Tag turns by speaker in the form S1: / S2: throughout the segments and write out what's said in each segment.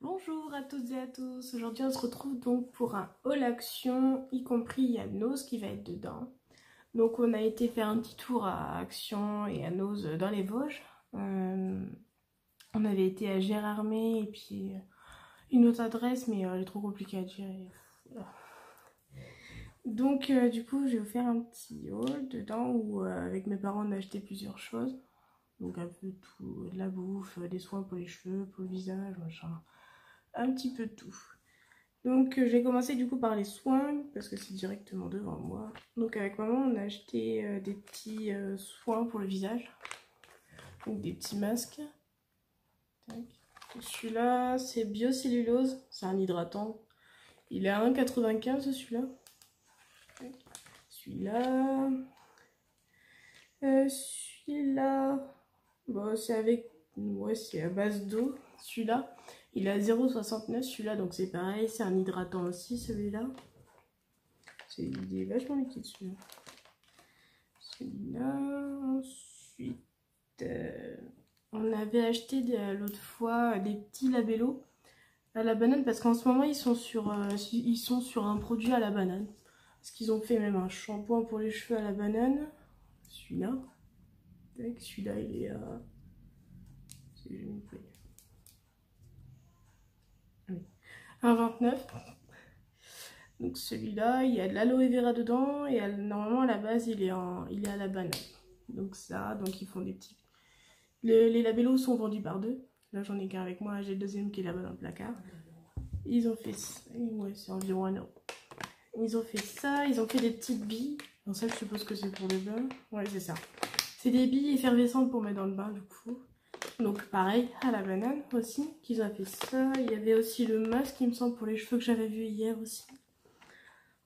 S1: Bonjour à toutes et à tous, aujourd'hui on se retrouve donc pour un haul Action, y compris il y a Nose qui va être dedans. Donc on a été faire un petit tour à Action et à Nose dans les Vosges. On avait été à Gérardmer et puis une autre adresse mais elle est trop compliquée à dire. Donc du coup je vais vous faire un petit haul dedans où avec mes parents on a acheté plusieurs choses. Donc un peu tout, de la bouffe, des soins pour les cheveux, pour le visage, machin. Un petit peu de tout. Donc je vais commencer du coup par les soins parce que c'est directement devant moi. Donc avec maman on a acheté des petits soins pour le visage. Donc des petits masques. Celui-là c'est biocellulose, c'est un hydratant. Il est à 1,95 celui-là. Celui-là. Celui-là. Bon c'est avec. Ouais c'est à base d'eau. Celui-là. Il est à 0,69 celui-là, donc c'est pareil, c'est un hydratant aussi celui-là. Il est vachement liquide celui-là. Celui-là, ensuite, on avait acheté l'autre fois des petits labellos à la banane parce qu'en ce moment ils sont sur un produit à la banane. Parce qu'ils ont fait même un shampoing pour les cheveux à la banane. Celui-là. Celui-là il est à... Oui. 1,29. Donc celui-là, il y a de l'aloe vera dedans et normalement à la base il est à la banane. Donc ça, donc ils font des petits... Les labellos sont vendus par deux. Là j'en ai qu'un avec moi, j'ai le deuxième qui est là-bas dans le placard. Ils ont fait ça, ouais c'est environ 1 euro. Ils ont fait ça, ils ont fait des petites billes. Donc ça je suppose que c'est pour le bain. Ouais c'est ça. C'est des billes effervescentes pour mettre dans le bain du coup. Donc pareil, à la banane aussi, qu'ils ont fait ça. Il y avait aussi le masque il me semble pour les cheveux que j'avais vu hier aussi.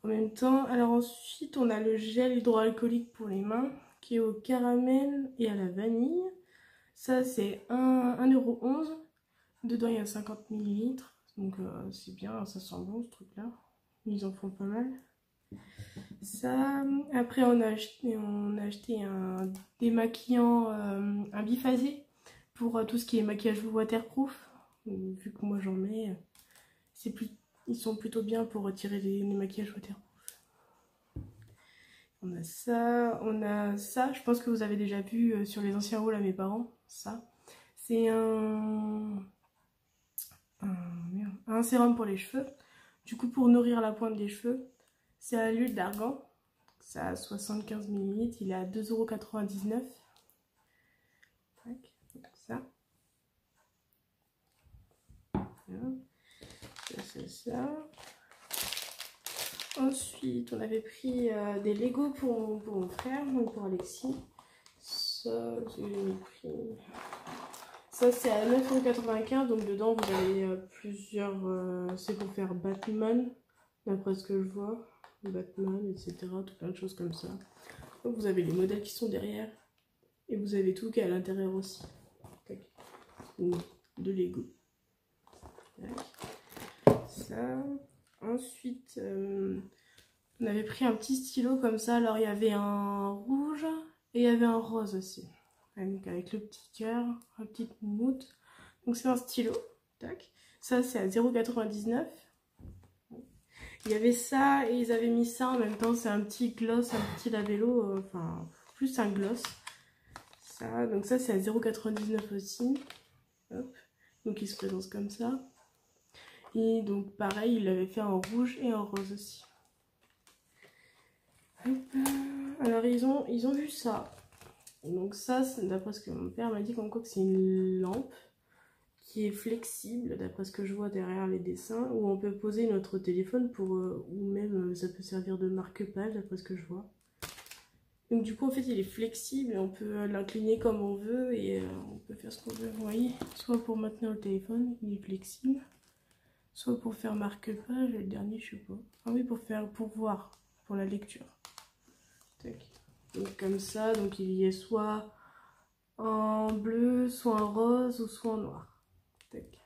S1: En même temps, alors ensuite on a le gel hydroalcoolique pour les mains qui est au caramel et à la vanille. Ça c'est 1,11 €. Dedans il y a 50 ml. Donc c'est bien, ça sent bon ce truc là. Ils en font pas mal. Ça, après on a acheté un démaquillant, un biphasé pour tout ce qui est maquillage waterproof. Vu que moi j'en mets, ils sont plutôt bien pour retirer les maquillages waterproof. On a ça, je pense que vous avez déjà vu sur les anciens hauls à mes parents, ça. C'est un sérum pour les cheveux. Du coup, pour nourrir la pointe des cheveux, c'est à l'huile d'argan. Ça a 75 ml, il est à 2,99 €. Ça. C'est ça. Ensuite, on avait pris des Lego pour mon frère, donc pour Alexis. Ça, j'ai pris. Ça, c'est à 9,95 €. Donc, dedans, vous avez plusieurs. C'est pour faire Batman, d'après ce que je vois. Batman, etc. Tout plein de choses comme ça. Donc, vous avez les modèles qui sont derrière. Et vous avez tout qui est à l'intérieur aussi. De Lego. Ça. Ensuite, on avait pris un petit stylo comme ça. Alors, il y avait un rouge et il y avait un rose aussi. Donc, avec le petit cœur, la petite moumoute. Donc, c'est un stylo. Tac. Ça, c'est à 0,99 €. Il y avait ça et ils avaient mis ça en même temps. C'est un petit gloss, un petit labello. Enfin, plus un gloss. Ça, donc ça, c'est à 0,99 € aussi. Hop. Donc, il se présente comme ça. Et donc pareil, il l'avait fait en rouge et en rose aussi. Alors ils ont vu ça. Donc ça, d'après ce que mon père m'a dit, comme quoi que c'est une lampe qui est flexible, d'après ce que je vois derrière les dessins, où on peut poser notre téléphone pour, ou même ça peut servir de marque-page, d'après ce que je vois. Donc du coup en fait il est flexible et on peut l'incliner comme on veut et on peut faire ce qu'on veut. Vous voyez, soit pour maintenir le téléphone, il est flexible. Soit pour faire marque-page, et le dernier, je sais pas. Ah oui, pour voir, pour la lecture. Tac. Donc comme ça, donc il y est soit en bleu, soit en rose, ou soit en noir. Tac.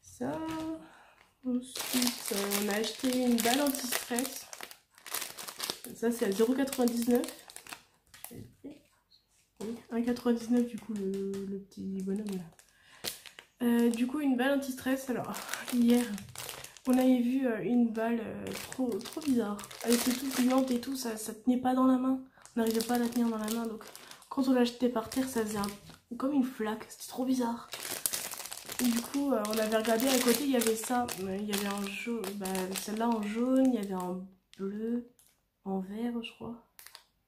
S1: Ça. Ensuite, on a acheté une balle anti-stress. Ça, c'est à 0,99 €. Oui, 1,99 € du coup, le petit bonhomme là. Du coup, une balle anti-stress. Alors, hier, on avait vu une balle trop bizarre. Elle était toute gluante et tout, ça tenait pas dans la main. On n'arrivait pas à la tenir dans la main, donc quand on l'a jetée par terre, ça faisait comme une flaque. C'était trop bizarre. Et du coup, on avait regardé à côté, il y avait ça. Il y avait en jaune, celle-là en jaune, il y avait en bleu, en vert, je crois.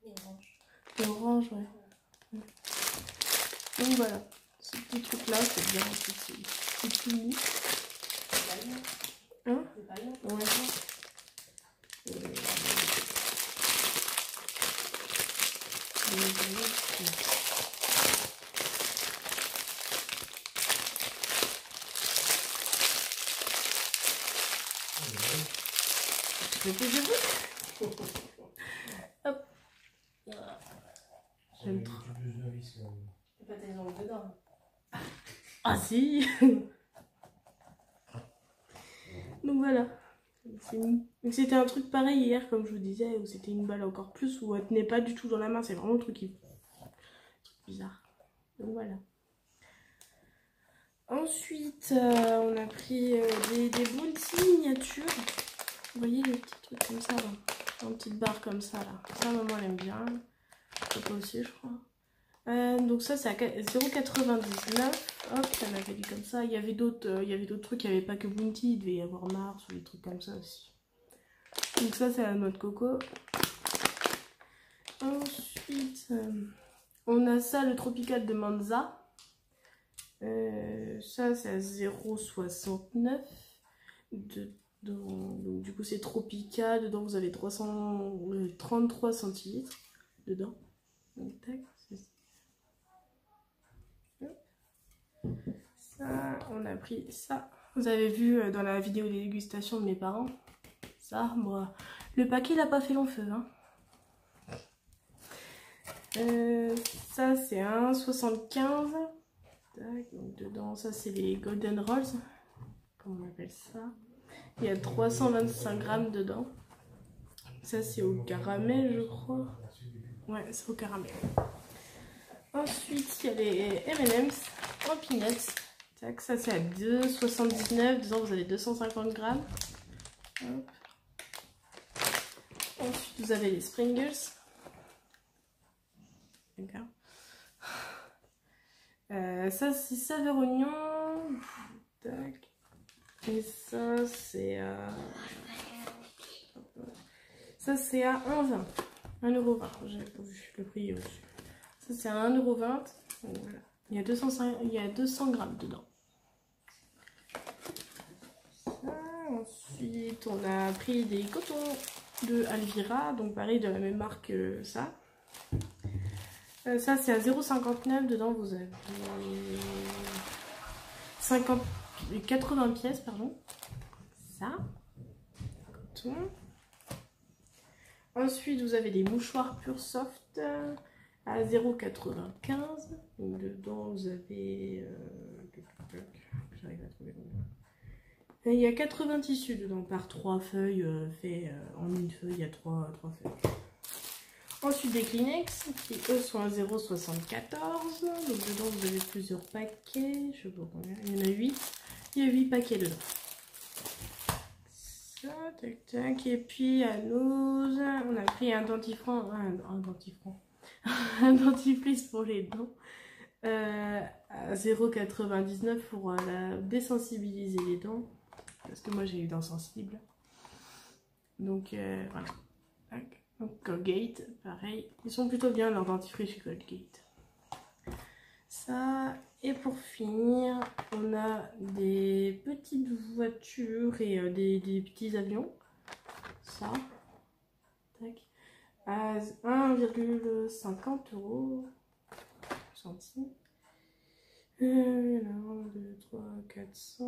S2: Et orange.
S1: Et orange, ouais. Donc voilà, ce petit truc-là, c'est bien, c'est tout mou. Hein? Ouais. Tu fais tes jeux. Hop. J'aime trop.
S2: T'as pas tes ongles dedans.
S1: Ah si. Donc voilà. Donc c'était un truc pareil hier, comme je vous disais, où c'était une balle encore plus, où elle tenait pas du tout dans la main. C'est vraiment le truc qui... bizarre. Donc voilà. Ensuite, on a pris des bounty miniatures. Vous voyez les petits trucs comme ça, là. Une petite barre comme ça, là. Ça, maman, elle aime bien. Papa aussi, je crois. Donc ça, c'est à 0,99. Hop, ça m'a fait dit comme ça. Il y avait d'autres trucs. Il n'y avait pas que bounty. Il devait y avoir Mars ou des trucs comme ça aussi. Donc ça, c'est la noix de coco. Ensuite, on a ça, le tropical de Manza. Ça c'est à 0,69. Donc du coup c'est tropical. Dedans vous avez 33 centilitres dedans. Donc tac, ça, on a pris ça. Vous avez vu dans la vidéo des dégustations de mes parents. Ça, moi, le paquet il n'a pas fait long feu. Hein. Ça c'est 1,75. Donc dedans, ça c'est les Golden Rolls, comme on appelle ça. Il y a 325 grammes dedans. Ça c'est au caramel, je crois. Ouais, c'est au caramel. Ensuite, il y a les M&M's en peanuts. Tac, ça c'est à 2,79. Dedans, vous avez 250 grammes. Hop. Ensuite, vous avez les Springles. D'accord. Ça c'est saveur oignon. Tac. Et ça c'est à... ça c'est à 1,20. 1,20 €. J'avais pas vu le prix au-dessus. Ça c'est à 1,20 €. Voilà. Il y a 200 grammes dedans. Ça, ensuite on a pris des cotons de Alvira. Donc pareil de la même marque que ça. Ça c'est à 0,59. Dedans vous avez 80 pièces, pardon. Ça. Coton. Ensuite vous avez des mouchoirs Pure Soft à 0,95. Donc dedans vous avez... j'arrive à trouver combien. Il y a 80 tissus dedans par 3 feuilles fait en une feuille, il y a 3 feuilles. Ensuite des Kleenex qui eux sont à 0,74. Donc dedans vous avez plusieurs paquets. Je sais pas combien. Il y en a 8. Il y a 8 paquets dedans. Ça, tac tac. Et puis à nous, on a pris un dentifrice. Un dentifrice pour les dents. À 0,99 pour désensibiliser les dents. Parce que moi j'ai les dents sensibles. Donc voilà. Tac. Donc Colgate, pareil, ils sont plutôt bien leurs dentifrices chez Colgate. Ça, et pour finir, on a des petites voitures et des petits avions. Ça, tac, à 1,50 € centimes. Il y en a 1, 2, 3, 4, 5.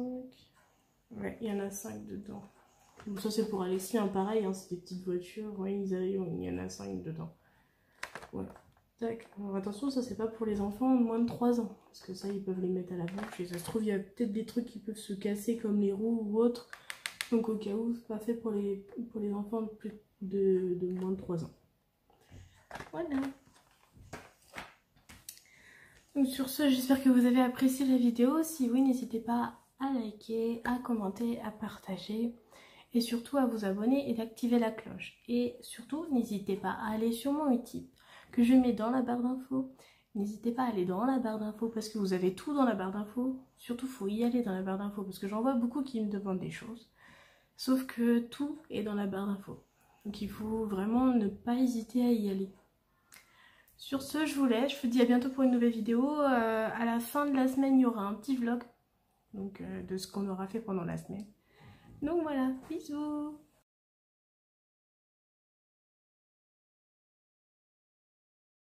S1: Ouais, il y en a 5 dedans. Donc ça c'est pour Alexis, hein, pareil, hein, c'est des petites voitures, ouais, il y en a 5 dedans. Voilà. Tac. Alors attention, ça c'est pas pour les enfants de moins de 3 ans, parce que ça ils peuvent les mettre à la bouche, et ça se trouve il y a peut-être des trucs qui peuvent se casser comme les roues ou autres, donc au cas où c'est pas fait pour les enfants de moins de 3 ans. Voilà. Donc sur ce, j'espère que vous avez apprécié la vidéo. Si oui, n'hésitez pas à liker, à commenter, à partager. Et surtout à vous abonner et d'activer la cloche. Et surtout, n'hésitez pas à aller sur mon Utip que je mets dans la barre d'infos. N'hésitez pas à aller dans la barre d'infos parce que vous avez tout dans la barre d'infos. Surtout, il faut y aller dans la barre d'infos parce que j'en vois beaucoup qui me demandent des choses. Sauf que tout est dans la barre d'infos. Donc il faut vraiment ne pas hésiter à y aller. Sur ce, je vous laisse. Je vous dis à bientôt pour une nouvelle vidéo. À la fin de la semaine, il y aura un petit vlog donc, de ce qu'on aura fait pendant la semaine. Donc voilà, bisous!